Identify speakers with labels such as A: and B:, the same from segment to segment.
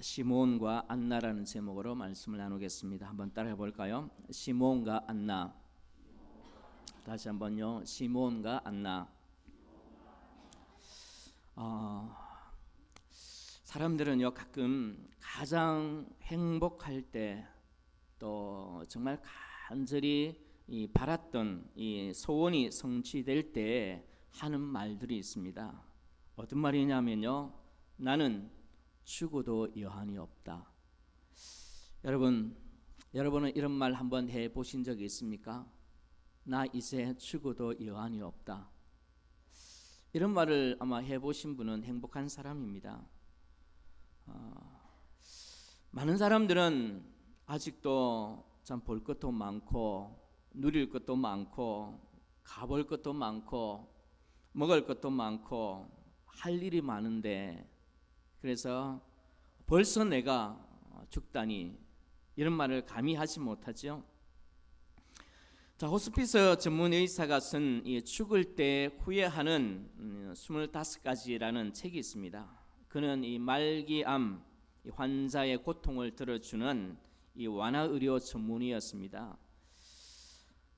A: 시몬과 안나라는 제목으로 말씀을 나누겠습니다. 한번 따라해 볼까요? 시몬과 안나. 다시 한번요. 시몬과 안나. 사람들은요 가끔 가장 행복할 때 또 정말 간절히 바랐던 이 소원이 성취될 때 하는 말들이 있습니다. 어떤 말이냐면요, 나는 죽어도 여한이 없다. 여러분은 이런 말 한번 해보신 적이 있습니까? 나 이제 죽어도 여한이 없다. 이런 말을 아마 해보신 분은 행복한 사람입니다. 많은 사람들은 아직도 참 볼 것도 많고 누릴 것도 많고 가볼 것도 많고 먹을 것도 많고 할 일이 많은데, 그래서 벌써 내가 죽다니 이런 말을 감히 하지 못하죠. 자, 호스피스 전문 의사가 쓴 이 죽을 때 후회하는 25가지라는 책이 있습니다. 그는 이 말기암 환자의 고통을 들어주는 이 완화의료 전문의였습니다.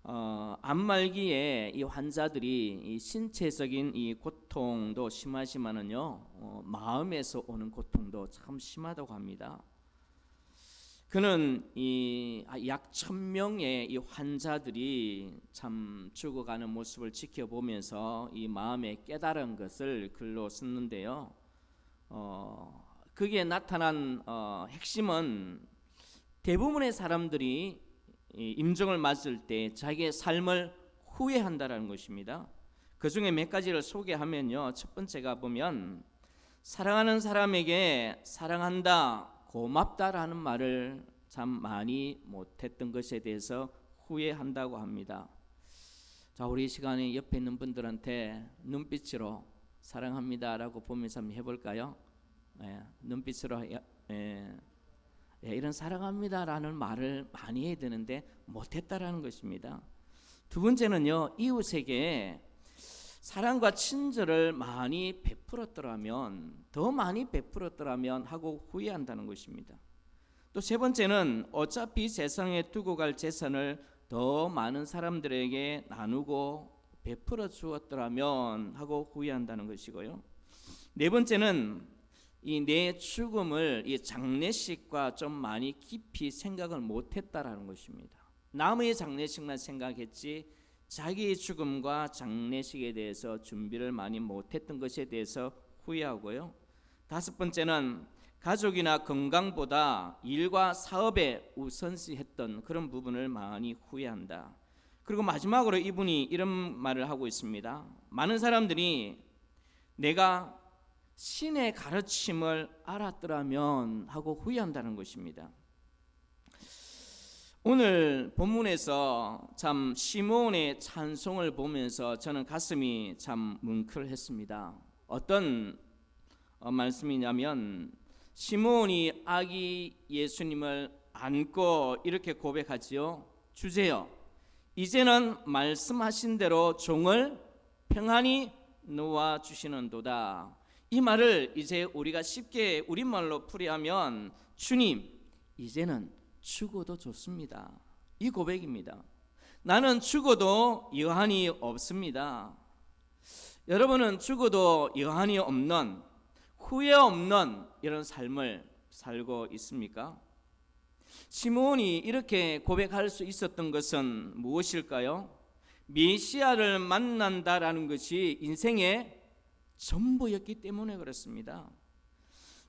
A: 암말기에 이 환자들이 이 신체적인 이 고통도 심하지만은요, 마음에서 오는 고통도 참 심하다고 합니다. 그는 이 약 1000명의 이 환자들이 참 죽어가는 모습을 지켜보면서 이 마음에 깨달은 것을 글로 썼는데요. 거기에 나타난 핵심은 대부분의 사람들이 임종을 맞을 때 자기의 삶을 후회한다라는 것입니다. 그 중에 몇 가지를 소개하면요, 첫 번째가 보면 사랑하는 사람에게 사랑한다, 고맙다라는 말을 참 많이 못했던 것에 대해서 후회한다고 합니다. 자, 우리 이 시간에 옆에 있는 분들한테 눈빛으로 사랑합니다라고 보면서 한번 해볼까요? 눈빛으로 이런 사랑합니다라는 말을 많이 해야 되는데 못했다라는 것입니다. 두 번째는요, 이웃에게 사랑과 친절을 많이 베풀었더라면, 더 많이 베풀었더라면 하고 후회한다는 것입니다. 또 세 번째는 어차피 세상에 두고 갈 재산을 더 많은 사람들에게 나누고 베풀어 주었더라면 하고 후회한다는 것이고요. 네 번째는 이 내 죽음을 이 장례식과 좀 많이 깊이 생각을 못했다라는 것입니다. 남의 장례식만 생각했지 자기의 죽음과 장례식에 대해서 준비를 많이 못했던 것에 대해서 후회하고요. 다섯 번째는 가족이나 건강보다 일과 사업에 우선시했던 그런 부분을 많이 후회한다. 그리고 마지막으로 이분이 이런 말을 하고 있습니다. 많은 사람들이 내가 신의 가르침을 알았더라면 하고 후회한다는 것입니다. 오늘 본문에서 참 시몬의 찬송을 보면서 저는 가슴이 참 뭉클했습니다. 어떤 말씀이냐면, 시몬이 아기 예수님을 안고 이렇게 고백하지요. 주제요, 이제는 말씀하신 대로 종을 평안히 놓아 주시는도다. 이 말을 이제 우리가 쉽게 우리말로 풀이하면, 주님, 이제는 죽어도 좋습니다. 이 고백입니다. 나는 죽어도 여한이 없습니다. 여러분은 죽어도 여한이 없는, 후회 없는 이런 삶을 살고 있습니까? 시몬이 이렇게 고백할 수 있었던 것은 무엇일까요? 메시아를 만난다라는 것이 인생의 전부였기 때문에 그렇습니다.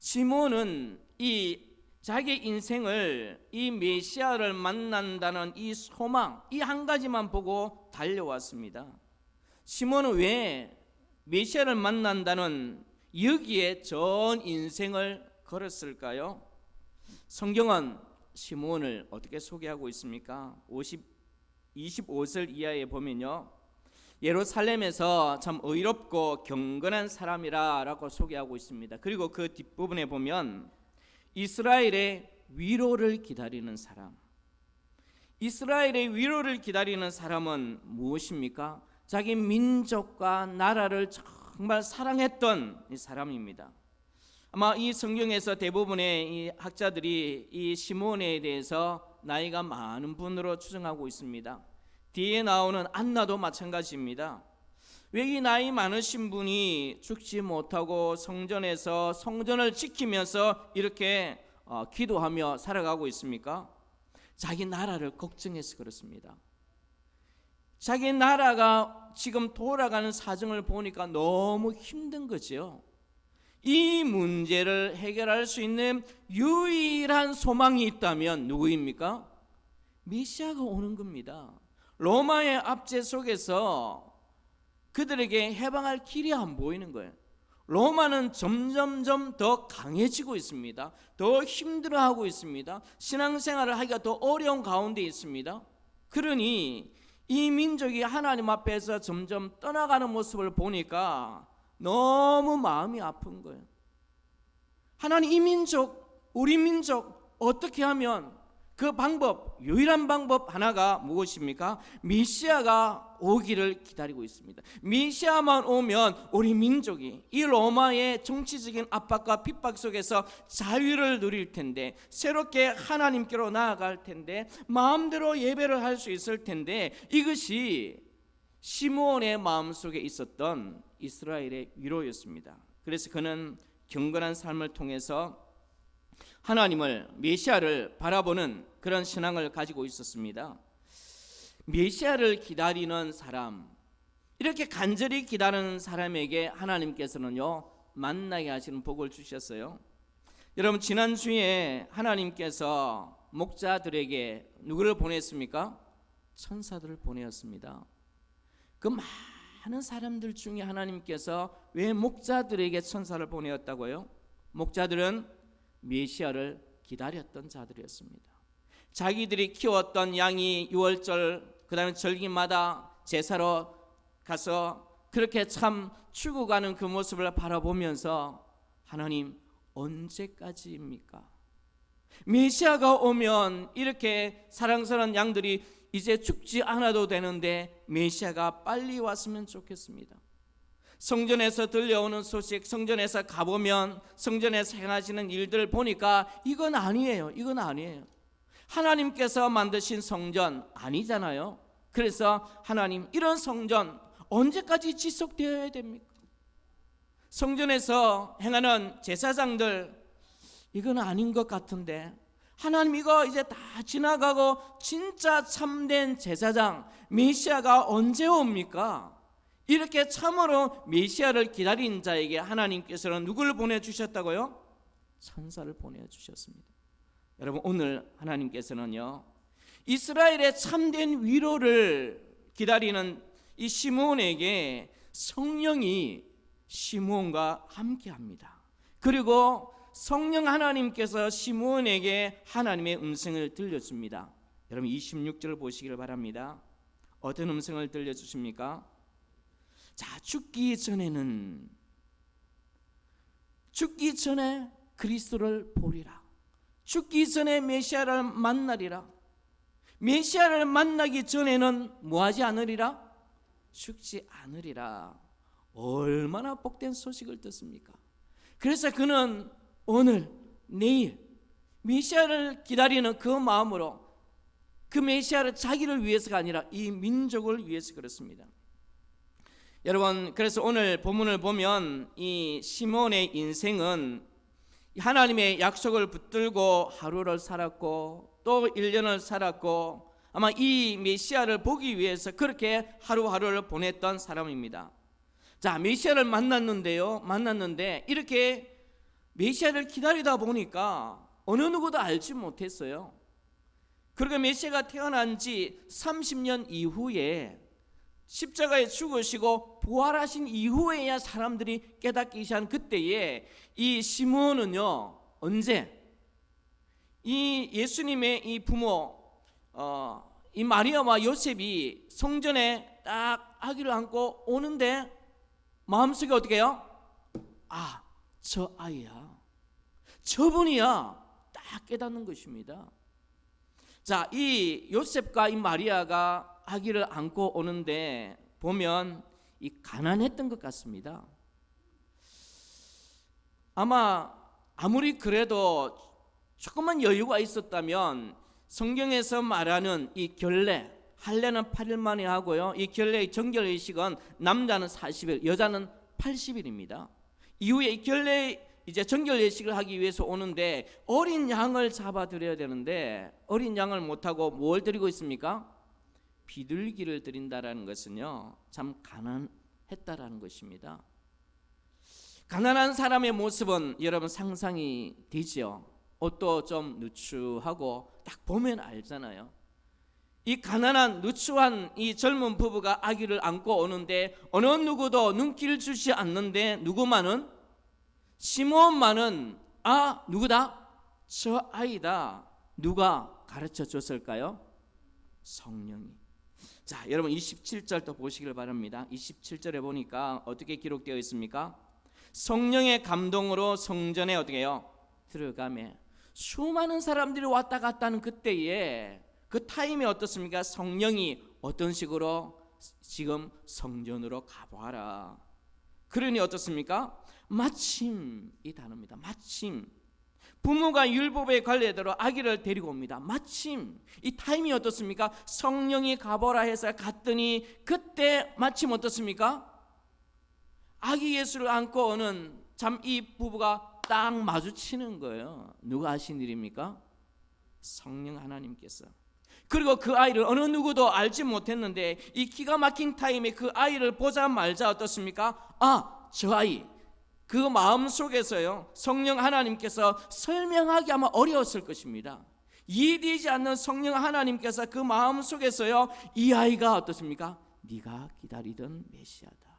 A: 시몬은 이 자기 인생을 이 메시아를 만난다는 이 소망, 이 한 가지만 보고 달려왔습니다. 시몬은 왜 메시아를 만난다는 여기에 전 인생을 걸었을까요? 성경은 시몬을 어떻게 소개하고 있습니까? 25절 이하에 보면요, 예루살렘에서 참 의롭고 경건한 사람이라 라고 소개하고 있습니다. 그리고 그 뒷부분에 보면 이스라엘의 위로를 기다리는 사람. 이스라엘의 위로를 기다리는 사람은 무엇입니까? 자기 민족과 나라를 정말 사랑했던 이 사람입니다. 아마 이 성경에서 대부분의 이 학자들이 이 시므온에 대해서 나이가 많은 분으로 추정하고 있습니다. 뒤에 나오는 안나도 마찬가지입니다. 왜 이 나이 많으신 분이 죽지 못하고 성전에서 성전을 지키면서 이렇게 기도하며 살아가고 있습니까? 자기 나라를 걱정해서 그렇습니다. 자기 나라가 지금 돌아가는 사정을 보니까 너무 힘든 거죠. 이 문제를 해결할 수 있는 유일한 소망이 있다면 누구입니까? 메시아가 오는 겁니다. 로마의 압제 속에서 그들에게 해방할 길이 안 보이는 거예요. 로마는 점점점 더 강해지고 있습니다. 더 힘들어하고 있습니다. 신앙생활을 하기가 더 어려운 가운데 있습니다. 그러니 이 민족이 하나님 앞에서 점점 떠나가는 모습을 보니까 너무 마음이 아픈 거예요. 하나님, 이 민족, 우리 민족 어떻게 하면, 그 방법, 유일한 방법 하나가 무엇입니까? 메시아가 오기를 기다리고 있습니다. 메시아만 오면 우리 민족이 이 로마의 정치적인 압박과 핍박 속에서 자유를 누릴 텐데, 새롭게 하나님께로 나아갈 텐데, 마음대로 예배를 할 수 있을 텐데, 이것이 시므온의 마음속에 있었던 이스라엘의 위로였습니다. 그래서 그는 경건한 삶을 통해서 하나님을, 메시아를 바라보는 그런 신앙을 가지고 있었습니다. 메시아를 기다리는 사람, 이렇게 간절히 기다리는 사람에게 하나님께서는요 만나게 하시는 복을 주셨어요. 여러분, 지난주에 하나님께서 목자들에게 누구를 보냈습니까? 천사들을 보내었습니다. 그 많은 사람들 중에 하나님께서 왜 목자들에게 천사를 보내었다고요? 목자들은 메시아를 기다렸던 자들이었습니다. 자기들이 키웠던 양이 유월절, 그 다음에 절기마다 제사로 가서 그렇게 참 죽어가는 그 모습을 바라보면서, 하나님 언제까지입니까? 메시아가 오면 이렇게 사랑스러운 양들이 이제 죽지 않아도 되는데 메시아가 빨리 왔으면 좋겠습니다. 성전에서 들려오는 소식, 성전에서 가보면 성전에서 행하시는 일들을 보니까 이건 아니에요. 이건 아니에요. 하나님께서 만드신 성전 아니잖아요. 그래서 하나님, 이런 성전 언제까지 지속되어야 됩니까? 성전에서 행하는 제사장들, 이건 아닌 것 같은데, 하나님 이거 이제 다 지나가고 진짜 참된 제사장 메시아가 언제 옵니까? 이렇게 참으로 메시아를 기다린 자에게 하나님께서는 누구를 보내주셨다고요? 천사를 보내주셨습니다. 여러분, 오늘 하나님께서는요 이스라엘의 참된 위로를 기다리는 이 시므온에게 성령이 시므온과 함께합니다. 그리고 성령 하나님께서 시므온에게 하나님의 음성을 들려줍니다. 여러분, 26절을 보시기를 바랍니다. 어떤 음성을 들려주십니까? 자, 죽기 전에 그리스도를 보리라. 죽기 전에 메시아를 만나리라. 메시아를 만나기 전에는 뭐하지 않으리라? 죽지 않으리라. 얼마나 복된 소식을 듣습니까? 그래서 그는 오늘, 내일 메시아를 기다리는 그 마음으로, 그 메시아를 자기를 위해서가 아니라 이 민족을 위해서 그렇습니다. 여러분, 그래서 오늘 본문을 보면 이 시므온의 인생은 하나님의 약속을 붙들고 하루를 살았고 또 1년을 살았고, 아마 이 메시아를 보기 위해서 그렇게 하루하루를 보냈던 사람입니다. 자, 메시아를 만났는데 이렇게 메시아를 기다리다 보니까 어느 누구도 알지 못했어요. 그러니까 메시아가 태어난 지 30년 이후에 십자가에 죽으시고 부활하신 이후에야 사람들이 깨닫기 시작한 그때에 이 시므온은요, 언제 이 예수님의 이 부모 이 마리아와 요셉이 성전에 딱 아기를 안고 오는데 마음속에 어떻게 해요? 아, 저 아이야, 저분이야, 딱 깨닫는 것입니다. 자, 이 요셉과 이 마리아가 아기를 안고 오는데 보면 이 가난했던 것 같습니다. 아마 아무리 그래도 조금만 여유가 있었다면 성경에서 말하는 이 결례, 할례는 8일 만에 하고요, 이 결례의 정결의식은 남자는 40일, 여자는 80일입니다. 이후에 이 결례 이제 정결예식을 하기 위해서 오는데 어린 양을 잡아드려야 되는데 어린 양을 못하고 뭘 드리고 있습니까? 비둘기를 드린다라는 것은요, 참 가난했다라는 것입니다. 가난한 사람의 모습은 여러분 상상이 되죠. 옷도 좀 누추하고 딱 보면 알잖아요. 이 가난한 누추한 이 젊은 부부가 아기를 안고 오는데 어느 누구도 눈길 주지 않는데 누구만은, 시몬만은 누구다? 저 아이다. 누가 가르쳐 줬을까요? 성령이. 자, 여러분 27절 또 보시길 바랍니다. 27절에 보니까 어떻게 기록되어 있습니까? 성령의 감동으로 성전에 어떻게 해요? 들어가매. 수많은 사람들이 왔다 갔다 하는 그때에 그 타임이 어떻습니까? 성령이 어떤 식으로 지금 성전으로 가보아라. 그러니 어떻습니까? 마침, 이 단어입니다. 마침 부모가 율법의 관례대로 아기를 데리고 옵니다. 마침 이 타임이 어떻습니까? 성령이 가보라 해서 갔더니 그때 마침 어떻습니까? 아기 예수를 안고 오는 참 이 부부가 딱 마주치는 거예요. 누가 하신 일입니까? 성령 하나님께서. 그리고 그 아이를 어느 누구도 알지 못했는데 이 기가 막힌 타임에 그 아이를 보자마자 어떻습니까? 저 아이. 그 마음 속에서요, 성령 하나님께서 설명하기 아마 어려웠을 것입니다. 이해되지 않는 성령 하나님께서 그 마음 속에서요, 이 아이가 어떻습니까? 네가 기다리던 메시아다.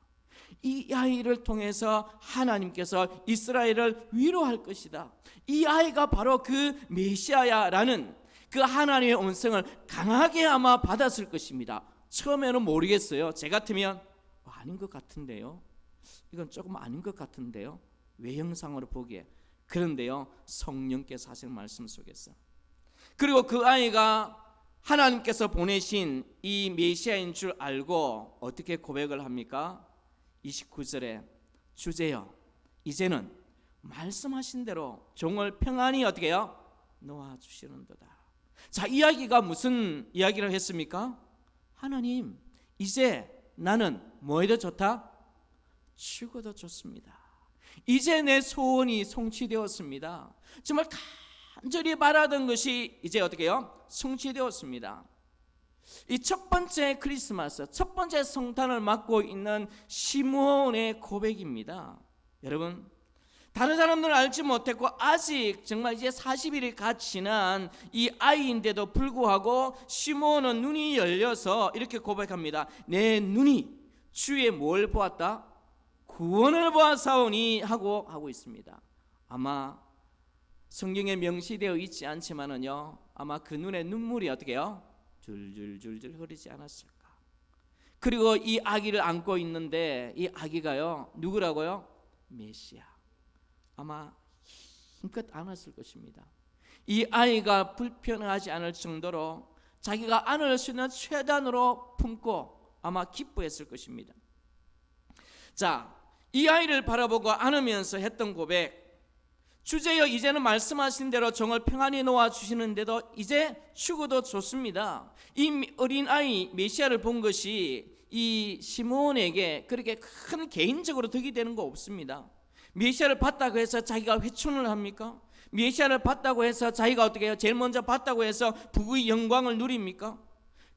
A: 이 아이를 통해서 하나님께서 이스라엘을 위로할 것이다. 이 아이가 바로 그 메시아야라는 그 하나님의 음성을 강하게 아마 받았을 것입니다. 처음에는 모르겠어요. 제 같으면 아닌 것 같은데요, 이건 조금 아닌 것 같은데요, 외형상으로 보기에. 그런데요, 성령께서 하신 말씀 속에서, 그리고 그 아이가 하나님께서 보내신 이 메시아인 줄 알고 어떻게 고백을 합니까? 29절에 주제여 이제는 말씀하신 대로 종을 평안히 어떻게 해요? 놓아주시는도다. 자, 이야기가 무슨 이야기를 했습니까? 하나님, 이제 나는 뭐해도 좋다? 죽어도 좋습니다. 이제 내 소원이 성취되었습니다. 정말 간절히 바라던 것이 이제 어떻게 해요? 성취되었습니다. 이 첫 번째 크리스마스, 첫 번째 성탄을 맞고 있는 시므온의 고백입니다. 여러분, 다른 사람들은 알지 못했고 아직 정말 이제 40일이 갓 지난 이 아이인데도 불구하고 시므온은 눈이 열려서 이렇게 고백합니다. 내 눈이 주의 뭘 보았다? 구원을 보았사오니 하고 있습니다. 아마 성경에 명시되어 있지 않지만은요, 아마 그 눈에 눈물이 어떻게 해요? 줄줄줄줄 흐르지 않았을까. 그리고 이 아기를 안고 있는데 이 아기가요, 누구라고요? 메시아. 아마 힘껏 안았을 것입니다. 이 아이가 불편하지 않을 정도로 자기가 안을 수 있는 최단으로 품고 아마 기뻐했을 것입니다. 자, 이 아이를 바라보고 안으면서 했던 고백, 주제여 이제는 말씀하신 대로 종을 평안히 놓아주시는데도 이제 죽어도 좋습니다. 이 어린아이 메시아를 본 것이 이 시므온에게 그렇게 큰 개인적으로 득이 되는 거 없습니다. 메시아를 봤다고 해서 자기가 회춘을 합니까? 메시아를 봤다고 해서 자기가 어떻게 해요? 제일 먼저 봤다고 해서 부귀 영광을 누립니까?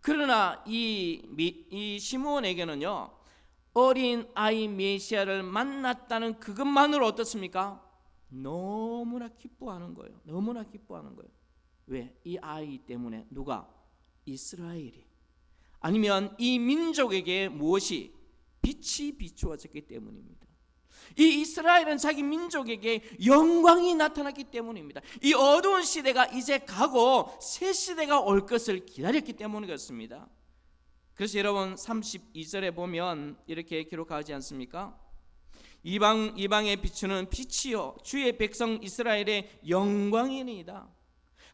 A: 그러나 이 시므온에게는요, 어린 아이 메시아를 만났다는 그것만으로 어떻습니까? 너무나 기뻐하는 거예요. 너무나 기뻐하는 거예요. 왜? 이 아이 때문에. 누가? 이스라엘이, 아니면 이 민족에게 무엇이? 빛이 비추어졌기 때문입니다. 이 이스라엘은 자기 민족에게 영광이 나타났기 때문입니다. 이 어두운 시대가 이제 가고 새 시대가 올 것을 기다렸기 때문이었습니다. 그래서 여러분 32절에 보면 이렇게 기록하지 않습니까? 이방에 비추는 빛이요 주의 백성 이스라엘의 영광이니이다.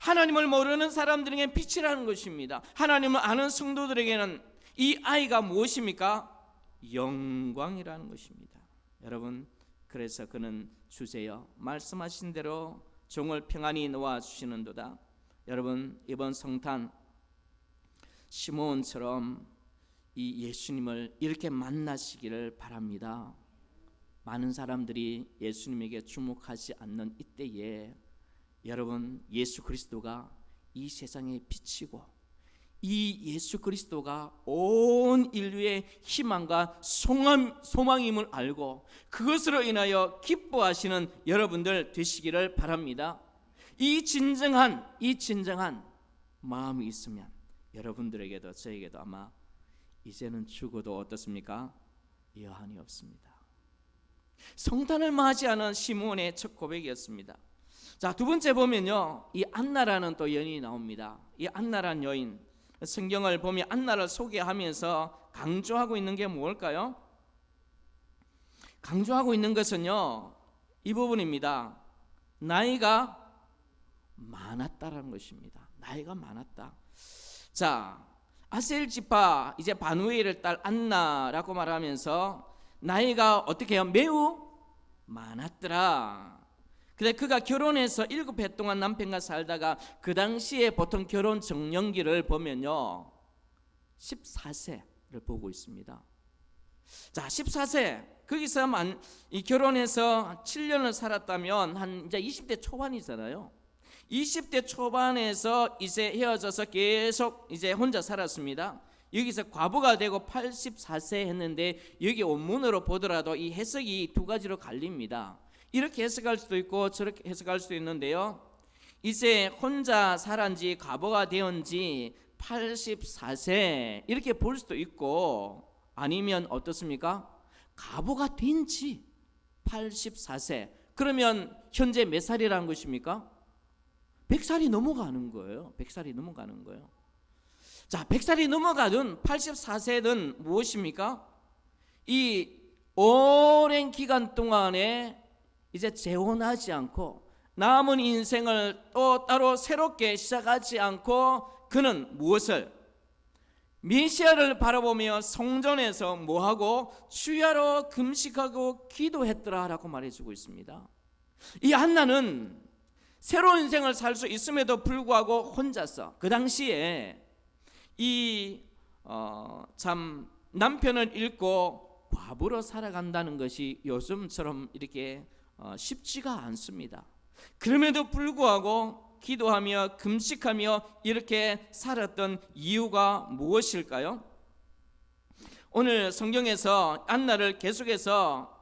A: 하나님을 모르는 사람들에게 빛이라는 것입니다. 하나님을 아는 성도들에게는 이 아이가 무엇입니까? 영광이라는 것입니다. 여러분, 그래서 그는 주세요. 말씀하신 대로 종을 평안히 놓아 주시는도다. 여러분, 이번 성탄 시므온처럼 이 예수님을 이렇게 만나시기를 바랍니다. 많은 사람들이 예수님에게 주목하지 않는 이때에 여러분, 예수 그리스도가 이 세상에 비치고 이 예수 그리스도가 온 인류의 희망과 소망임을 알고 그것으로 인하여 기뻐하시는 여러분들 되시기를 바랍니다. 이 진정한 마음이 있으면 여러분들에게도 저에게도 아마 이제는 죽어도 어떻습니까? 여한이 없습니다. 성탄을 맞이하는 시므온의 첫 고백이었습니다. 자, 두 번째 보면요, 이 안나라는 또 여인이 나옵니다. 이 안나라는 여인, 성경을 보면 안나를 소개하면서 강조하고 있는 게 뭘까요? 강조하고 있는 것은요, 이 부분입니다. 나이가 많았다라는 것입니다. 나이가 많았다. 자, 아셀 지파 이제 바누엘의 딸 안나라고 말하면서 나이가 어떻게 해요? 매우 많았더라. 근데 그가 결혼해서 7해 동안 남편과 살다가 그 당시에 보통 결혼 정년기를 보면요 14세를 보고 있습니다. 자, 14세 거기서 이 결혼해서 7년을 살았다면 한 이제 20대 초반이잖아요. 20대 초반에서 이제 헤어져서 계속 이제 혼자 살았습니다. 여기서 과부가 되고 84세 했는데 여기 원문으로 보더라도 이 해석이 두 가지로 갈립니다. 이렇게 해석할 수도 있고 저렇게 해석할 수도 있는데요, 이제 혼자 살았지 과부가 되었지 84세 이렇게 볼 수도 있고, 아니면 어떻습니까? 과부가 된지 84세 그러면 현재 몇 살이라는 것입니까? 100살이 넘어가는 거예요. 100살이 넘어가는 거예요. 자, 100살이 넘어가든 84세든 무엇입니까? 이 오랜 기간 동안에 이제 재혼하지 않고 남은 인생을 또 따로 새롭게 시작하지 않고 그는 무엇을? 메시아를 바라보며 성전에서 뭐하고? 주야로 금식하고 기도했더라라고 말해주고 있습니다. 이 한나는 새로운 인생을 살 수 있음에도 불구하고 혼자서 그 당시에 참 남편을 잃고 과부로 살아간다는 것이 요즘처럼 이렇게 쉽지가 않습니다. 그럼에도 불구하고 기도하며 금식하며 이렇게 살았던 이유가 무엇일까요? 오늘 성경에서 안나를 계속해서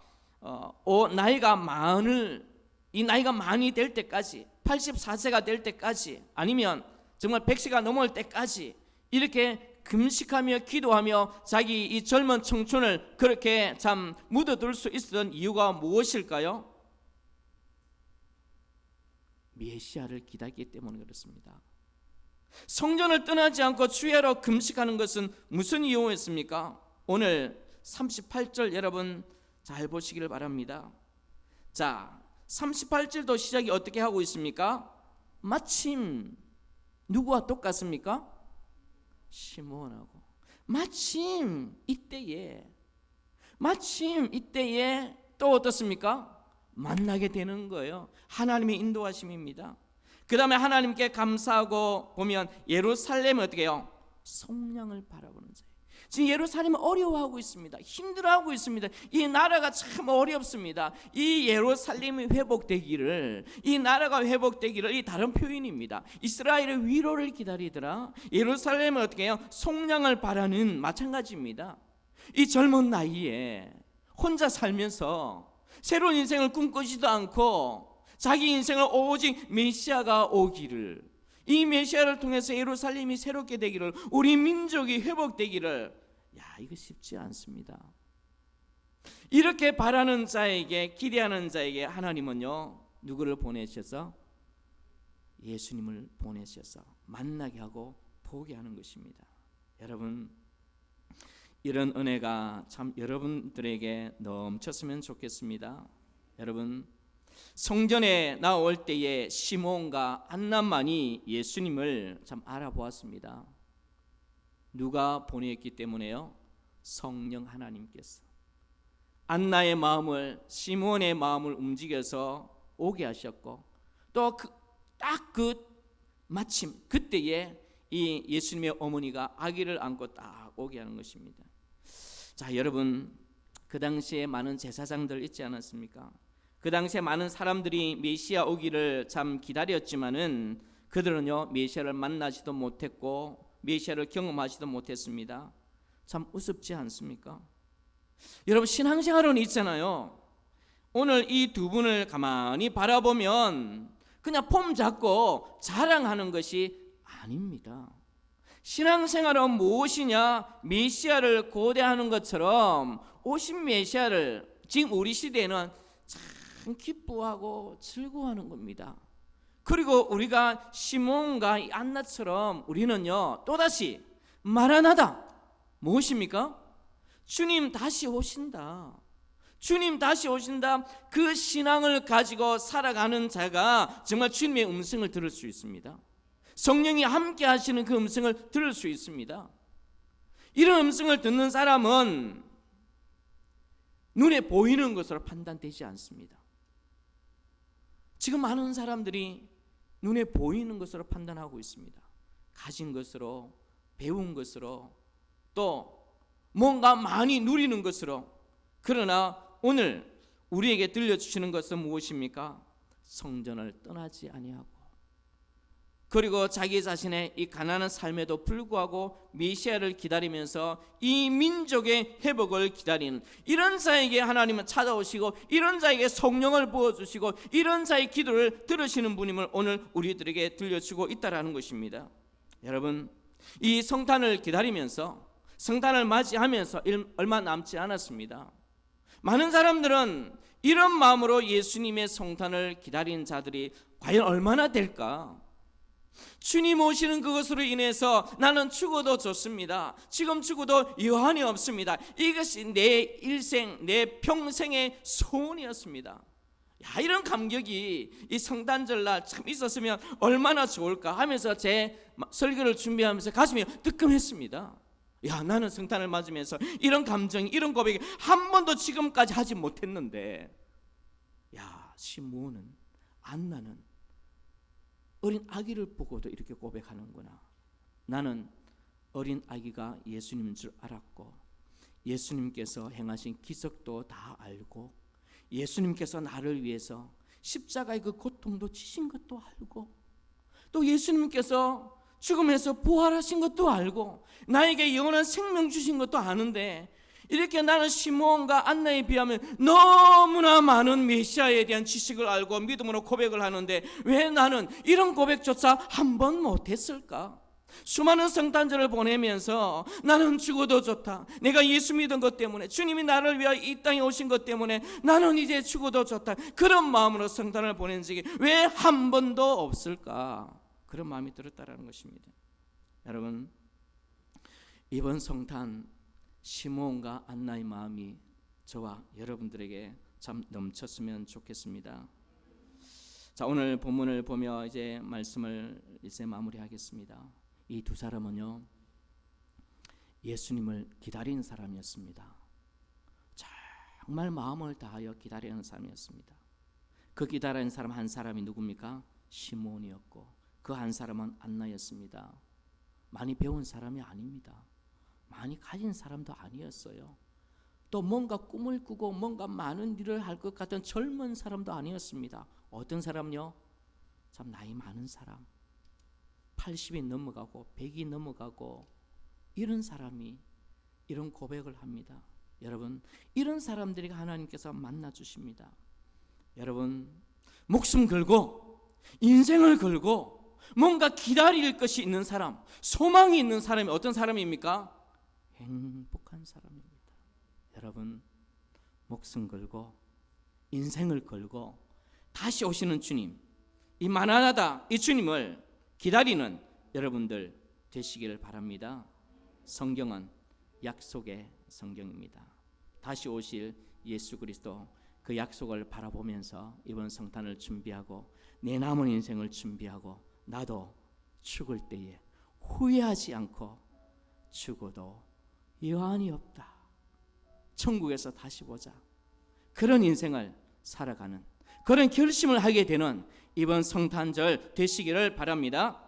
A: 나이가 많이 될 때까지 84세가 될 때까지 아니면 정말 100세가 넘을 때까지 이렇게 금식하며 기도하며 자기 이 젊은 청춘을 그렇게 참 묻어둘 수 있었던 이유가 무엇일까요? 메시아를 기다리기 때문에 그렇습니다. 성전을 떠나지 않고 주야로 금식하는 것은 무슨 이유였습니까? 오늘 38절 여러분 잘 보시기를 바랍니다. 자, 38절도 시작이 어떻게 하고 있습니까? 마침 누구와 똑같습니까? 시므온하고 마침 이때에 또 어떻습니까? 만나게 되는 거예요. 하나님의 인도하심입니다. 그 다음에 하나님께 감사하고 보면 예루살렘은 어떻게 해요? 성령을 바라보는 자예요. 지금 예루살렘은 어려워하고 있습니다. 힘들어하고 있습니다. 이 나라가 참 어렵습니다. 이 예루살렘이 회복되기를, 이 나라가 회복되기를, 이 다른 표현입니다. 이스라엘의 위로를 기다리더라. 예루살렘은 어떻게 해요? 속량을 바라는 마찬가지입니다. 이 젊은 나이에 혼자 살면서 새로운 인생을 꿈꾸지도 않고 자기 인생을 오직 메시아가 오기를, 이 메시아를 통해서 예루살렘이 새롭게 되기를, 우리 민족이 회복되기를, 이거 쉽지 않습니다. 이렇게 바라는 자에게, 기대하는 자에게 하나님은요 누구를 보내셔서? 예수님을 보내셔서 만나게 하고 보게 하는 것입니다. 여러분, 이런 은혜가 참 여러분들에게 넘쳤으면 좋겠습니다. 여러분, 성전에 나올 때에 시몬과 안나만이 예수님을 참 알아보았습니다. 누가 보냈기 때문에요? 성령 하나님께서. 안나의 마음을, 시몬의 마음을 움직여서 오게 하셨고, 또 딱 마침 그때에 이 예수님의 어머니가 아기를 안고 딱 오게 하는 것입니다. 자, 여러분, 그 당시에 많은 제사장들 있지 않았습니까? 그 당시에 많은 사람들이 메시아 오기를 참 기다렸지만은 그들은요, 메시아를 만나지도 못했고 메시아를 경험하지도 못했습니다. 참 우습지 않습니까? 여러분, 신앙생활은 있잖아요. 오늘 이 두 분을 가만히 바라보면 그냥 폼 잡고 자랑하는 것이 아닙니다. 신앙생활은 무엇이냐? 메시아를 고대하는 것처럼 오신 메시아를 지금 우리 시대에는 참 기뻐하고 즐거워하는 겁니다. 그리고 우리가 시몬과 안나처럼 우리는요, 또다시 마라나다, 무엇입니까? 주님 다시 오신다, 주님 다시 오신다. 그 신앙을 가지고 살아가는 자가 정말 주님의 음성을 들을 수 있습니다. 성령이 함께 하시는 그 음성을 들을 수 있습니다. 이런 음성을 듣는 사람은 눈에 보이는 것으로 판단되지 않습니다. 지금 많은 사람들이 눈에 보이는 것으로 판단하고 있습니다. 가진 것으로, 배운 것으로, 또 뭔가 많이 누리는 것으로. 그러나 오늘 우리에게 들려주시는 것은 무엇입니까? 성전을 떠나지 아니하고, 그리고 자기 자신의 이 가난한 삶에도 불구하고 메시아를 기다리면서 이 민족의 회복을 기다리는 이런 자에게 하나님은 찾아오시고, 이런 자에게 성령을 부어주시고, 이런 자의 기도를 들으시는 분임을 오늘 우리들에게 들려주고 있다라는 것입니다. 여러분, 이 성탄을 기다리면서, 성탄을 맞이하면서 얼마 남지 않았습니다. 많은 사람들은 이런 마음으로 예수님의 성탄을 기다리는 자들이 과연 얼마나 될까? 주님 오시는 그것으로 인해서 나는 죽어도 좋습니다, 지금 죽어도 여한이 없습니다, 이것이 내 일생, 내 평생의 소원이었습니다. 이런 감격이 이 성탄절날 참 있었으면 얼마나 좋을까 하면서 제 설교를 준비하면서 가슴이 뜨끔했습니다. 나는 성탄을 맞으면서 이런 감정, 이런 고백이 한 번도 지금까지 하지 못했는데, 시므온은, 안나는 어린 아기를 보고도 이렇게 고백하는구나. 나는 어린 아기가 예수님인 줄 알았고, 예수님께서 행하신 기적도 다 알고, 예수님께서 나를 위해서 십자가의 그 고통도 지신 것도 알고, 또 예수님께서 죽음에서 부활하신 것도 알고, 나에게 영원한 생명 주신 것도 아는데, 이렇게 나는 시므온과 안나에 비하면 너무나 많은 메시아에 대한 지식을 알고 믿음으로 고백을 하는데 왜 나는 이런 고백조차 한 번 못했을까? 수많은 성탄절을 보내면서 나는 죽어도 좋다, 내가 예수 믿은 것 때문에, 주님이 나를 위하여 이 땅에 오신 것 때문에 나는 이제 죽어도 좋다, 그런 마음으로 성탄을 보낸 적이 왜 한 번도 없을까? 그런 마음이 들었다라는 것입니다. 여러분, 이번 성탄 시므온과 안나의 마음이 저와 여러분들에게 참 넘쳤으면 좋겠습니다. 자, 오늘 본문을 보며 이제 말씀을 이제 마무리하겠습니다. 이 두 사람은요, 예수님을 기다리는 사람이었습니다. 정말 마음을 다하여 기다리는 사람이었습니다. 그 기다리는 사람 한 사람이 누굽니까? 시므온이었고, 그 한 사람은 안나였습니다. 많이 배운 사람이 아닙니다. 많이 가진 사람도 아니었어요. 또 뭔가 꿈을 꾸고 뭔가 많은 일을 할 것 같은 젊은 사람도 아니었습니다. 어떤 사람요? 참 나이 많은 사람, 80이 넘어가고 100이 넘어가고 이런 사람이 이런 고백을 합니다. 여러분, 이런 사람들이 하나님께서 만나 주십니다. 여러분, 목숨 걸고 인생을 걸고 뭔가 기다릴 것이 있는 사람, 소망이 있는 사람이 어떤 사람입니까? 행복한 사람입니다. 여러분, 목숨 걸고 인생을 걸고 다시 오시는 주님, 이 만나다 이 주님을 기다리는 여러분들 되시기를 바랍니다. 성경은 약속의 성경입니다. 다시 오실 예수 그리스도, 그 약속을 바라보면서 이번 성탄을 준비하고 내 남은 인생을 준비하고, 나도 죽을 때에 후회하지 않고 죽어도 여한이 없다, 천국에서 다시 보자, 그런 인생을 살아가는 그런 결심을 하게 되는 이번 성탄절 되시기를 바랍니다.